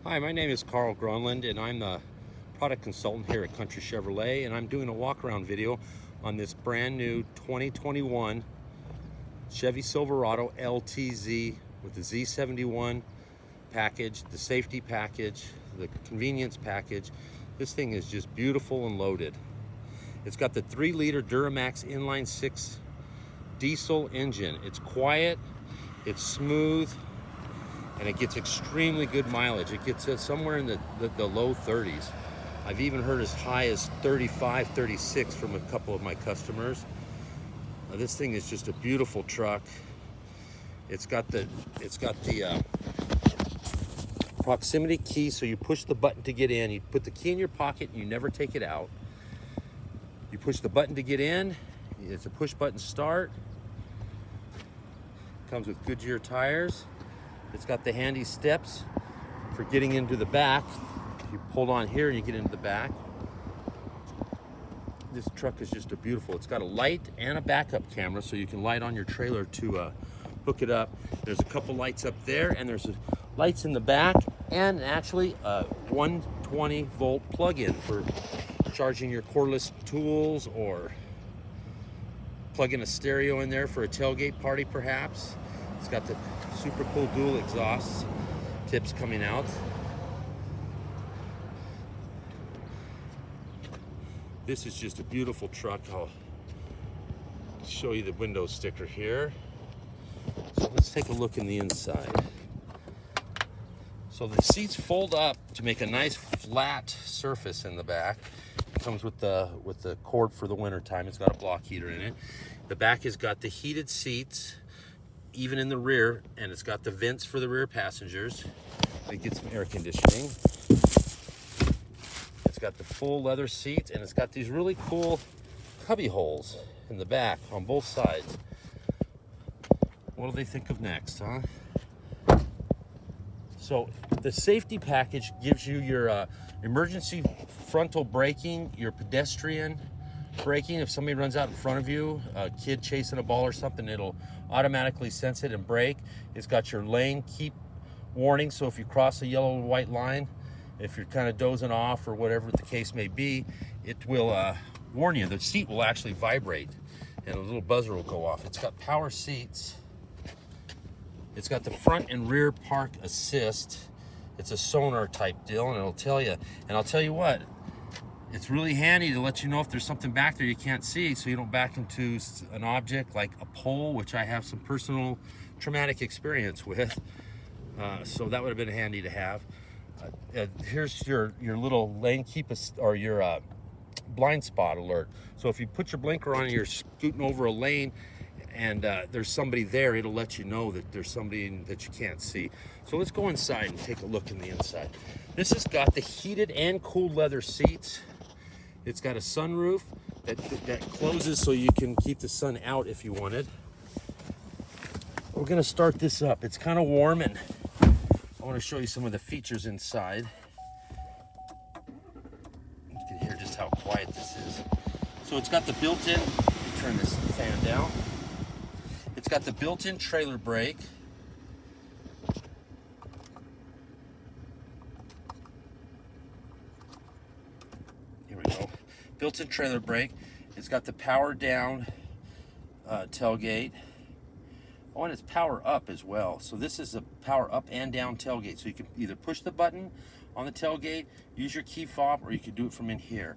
Hi, my name is Carl Grunland, and I'm the product consultant here at Country Chevrolet, and I'm doing a walk-around video on this brand new 2021 Chevy Silverado LTZ with the Z71 package, the safety package, the convenience package. This thing is just beautiful and loaded. It's got the 3-liter Duramax inline 6 diesel engine. It's quiet, it's smooth, and it gets extremely good mileage. It gets somewhere in the low 30s. I've even heard as high as 35, 36 from a couple of my customers. This thing is just a beautiful truck. It's got the proximity key, so you push the button to get in. You put the key in your pocket and you never take it out. You push the button to get in. It's a push button start. Comes with Goodyear tires. It's got the handy steps for getting into the back. You pull on here and you get into the back. This truck is just beautiful. It's got a light and a backup camera, so you can light on your trailer to hook it up. There's a couple lights up there, and there's lights in the back, and actually a 120 volt plug-in for charging your cordless tools, or plugging a stereo in there for a tailgate party perhaps. It's got the super cool dual exhaust tips coming out. This is just a beautiful truck. I'll show you the window sticker here. So let's take a look in the inside. So the seats fold up to make a nice flat surface in the back. It comes with the cord for the winter time. It's got a block heater in it. The back has got the heated seats, even in the rear, and it's got the vents for the rear passengers. It gets some air conditioning. It's got the full leather seats, and it's got these really cool cubby holes in the back on both sides. What do they think of next, huh? So the safety package gives you your emergency frontal braking, your pedestrian braking. If somebody runs out in front of you, a kid chasing a ball or something, it'll automatically sense it and brake. It's got your lane keep warning, so if you cross a yellow and white line, if you're kind of dozing off or whatever the case may be, it will warn you. The seat will actually vibrate and a little buzzer will go off. It's got power seats. It's got the front and rear park assist. It's a sonar type deal, and it'll tell you. And I'll tell you what, it's really handy to let you know if there's something back there you can't see, so you don't back into an object like a pole, which I have some personal traumatic experience with. So that would have been handy to have. Here's your little lane keep or your blind spot alert. So if you put your blinker on and you're scooting over a lane and there's somebody there, it'll let you know that there's somebody that you can't see. So let's go inside and take a look in the inside. This has got the heated and cooled leather seats. It's got a sunroof that closes so you can keep the sun out if you wanted. We're gonna start this up. It's kind of warm, and I want to show you some of the features inside. You can hear just how quiet this is. So it's got the built-in, turn this fan down. It's got the built-in trailer brake. Here we go. Built-in trailer brake. It's got the power down tailgate. Oh, and it's power up as well. So this is a power up and down tailgate. So you can either push the button on the tailgate, use your key fob, or you can do it from in here.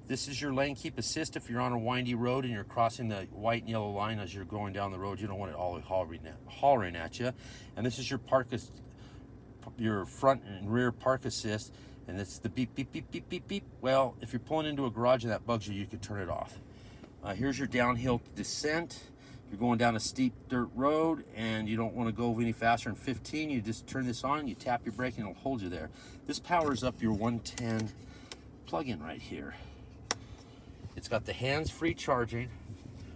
This is your lane keep assist if you're on a windy road and you're crossing the white and yellow line as you're going down the road. You don't want it all hollering at you. And this is your front and rear park assist. And it's the beep, beep, beep, beep, beep, beep. Well, if you're pulling into a garage and that bugs you, you could turn it off. Here's your downhill descent. You're going down a steep dirt road and you don't want to go any faster than 15, you just turn this on, you tap your brake, and it'll hold you there. This powers up your 110 plug-in right here. It's got the hands-free charging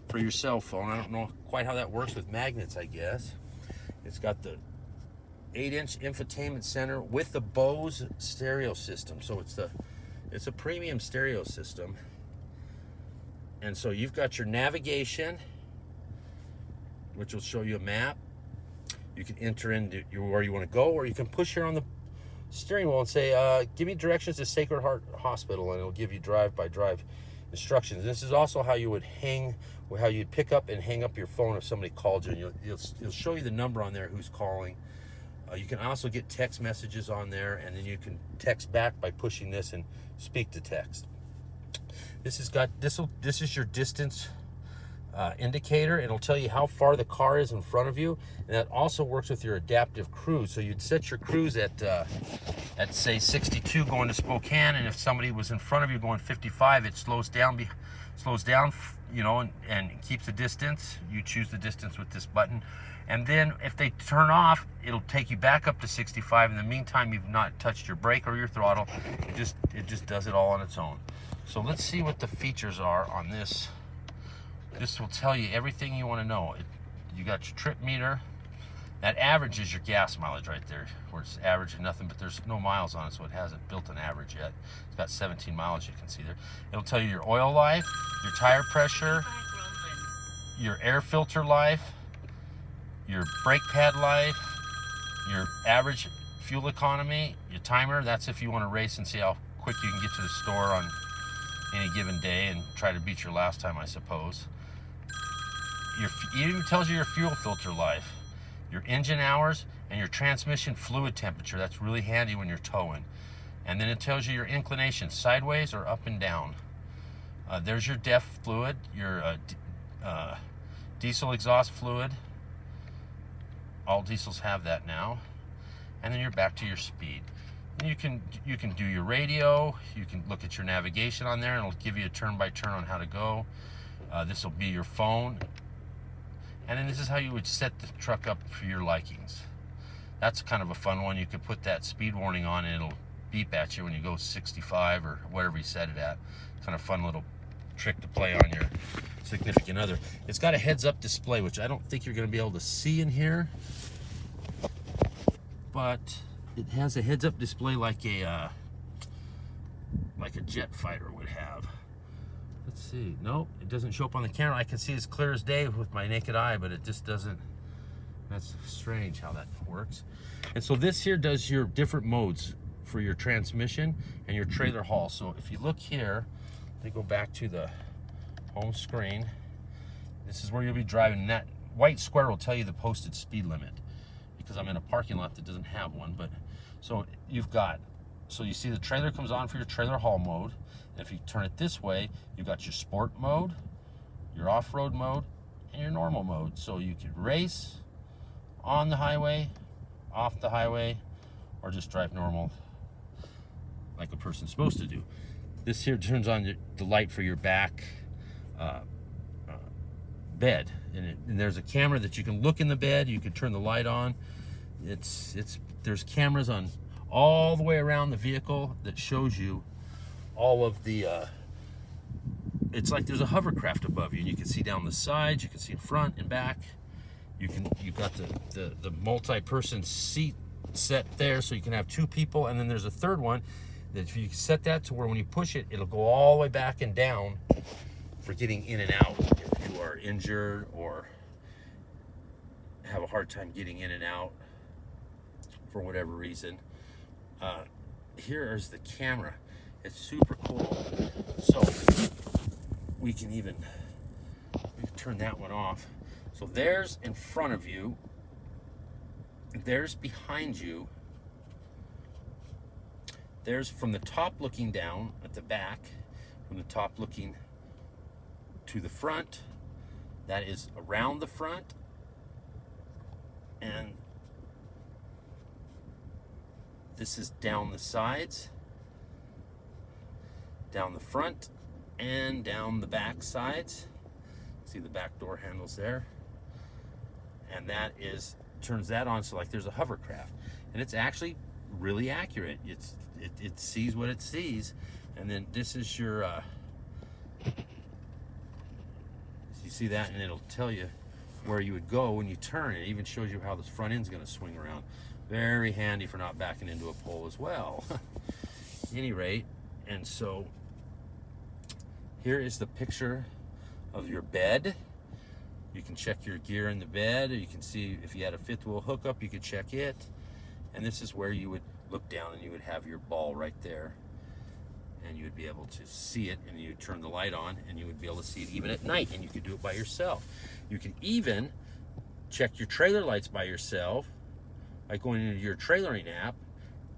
for your cell phone. I don't know quite how that works with magnets, I guess. It's got the 8-inch infotainment center with the Bose stereo system. So it's a premium stereo system. And so you've got your navigation, which will show you a map. You can enter into where you want to go, or you can push here on the steering wheel and say, give me directions to Sacred Heart Hospital, and it'll give you drive-by-drive instructions. This is also how you would how you'd pick up and hang up your phone if somebody called you. And it'll show you the number on there who's calling. You can also get text messages on there, and then you can text back by pushing this and speak to text. This is your distance indicator. It'll tell you how far the car is in front of you, and that also works with your adaptive cruise. So you'd set your cruise at say 62 going to Spokane, and if somebody was in front of you going 55, it slows down, you know, and keeps the distance. You choose the distance with this button, and then if they turn off, it'll take you back up to 65. In the meantime, you've not touched your brake or your throttle. It just does it all on its own. So let's see what the features are on this. This will tell you everything you want to know. You got your trip meter. That average is your gas mileage right there, where it's averaging nothing, but there's no miles on it, so it hasn't built an average yet. It's got 17 miles, you can see there. It'll tell you your oil life, your tire pressure, your air filter life, your brake pad life, your average fuel economy, your timer. That's if you want to race and see how quick you can get to the store on any given day and try to beat your last time, I suppose. It even tells you your fuel filter life, your engine hours, and your transmission fluid temperature. That's really handy when you're towing. And then it tells you your inclination, sideways or up and down. There's your DEF fluid, your diesel exhaust fluid. All diesels have that now. And then you're back to your speed. And you can do your radio. You can look at your navigation on there, and it'll give you a turn-by-turn on how to go. This will be your phone. And then this is how you would set the truck up for your likings. That's kind of a fun one. You could put that speed warning on, and it'll beep at you when you go 65 or whatever you set it at. Kind of fun little trick to play on your significant other. It's got a heads-up display, which I don't think you're going to be able to see in here, but it has a heads-up display like a jet fighter would have. Let's see. Nope, it doesn't show up on the camera. I can see as clear as day with my naked eye, but it just doesn't. That's strange how that works. And so this here does your different modes for your transmission and your trailer haul. So if you look here, let me go back to the home screen. This is where you'll be driving. And that white square will tell you the posted speed limit, because I'm in a parking lot that doesn't have one. But so you see the trailer comes on for your trailer haul mode. And if you turn it this way, you've got your sport mode, your off-road mode, and your normal mode. So you could race on the highway, off the highway, or just drive normal like a person's supposed to do. This here turns on the light for your back bed, and there's a camera that you can look in the bed. You can turn the light on. There's cameras on all the way around the vehicle that shows you all of the it's like there's a hovercraft above you, and you can see down the sides, you can see in front and back. You've got the multi-person seat set there, so you can have two people, and then there's a third one that if you set that to where when you push it, it'll go all the way back and down for getting in and out if you are injured or have a hard time getting in and out for whatever reason. Here is the camera. It's super cool. So we can turn that one off. So there's in front of you, there's behind you, there's from the top looking down at the back, from the top looking to the front, that is around the front, and this is down the sides, down the front, and down the back sides. See the back door handles there, and that turns that on, so like there's a hovercraft, and it's actually really accurate. It sees what it sees. And then this is your you see that, and it'll tell you where you would go when you turn. It even shows you how this front end's going to swing around. Very handy for not backing into a pole as well. At any rate, and so here is the picture of your bed. You can check your gear in the bed, or you can see if you had a fifth wheel hookup, you could check it. And this is where you would look down and you would have your ball right there, and you would be able to see it, and you would turn the light on and you would be able to see it even at night, and you could do it by yourself. You can even check your trailer lights by yourself by going into your trailering app,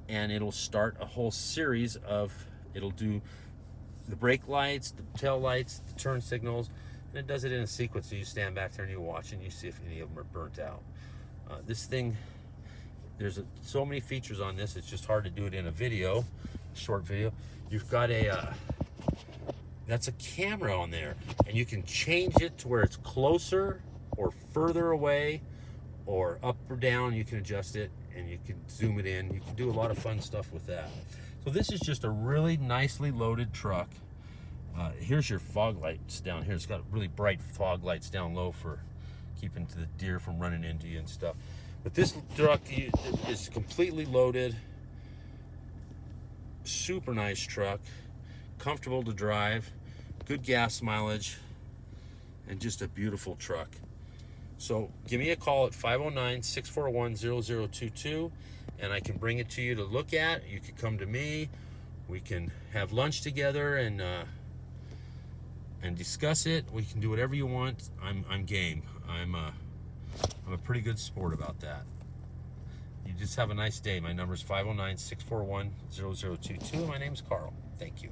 and it'll start a whole series of, it'll do the brake lights, the tail lights, the turn signals, and it does it in a sequence. So you stand back there and you watch and you see if any of them are burnt out. This thing, there's so many features on this, it's just hard to do it in a video, short video. You've got that's a camera on there, and you can change it to where it's closer or further away or up or down. You can adjust it and you can zoom it in. You can do a lot of fun stuff with that. So this is just a really nicely loaded truck. Here's your fog lights down here. It's got really bright fog lights down low for keeping the deer from running into you and stuff. But this truck is completely loaded. Super nice truck, comfortable to drive, good gas mileage, and just a beautiful truck. So give me a call at 509-641-0022, and I can bring it to you to look at. You can come to me. We can have lunch together and discuss it. We can do whatever you want. I'm game. I'm a pretty good sport about that. You just have a nice day. My number is 509-641-0022. My name's Carl. Thank you.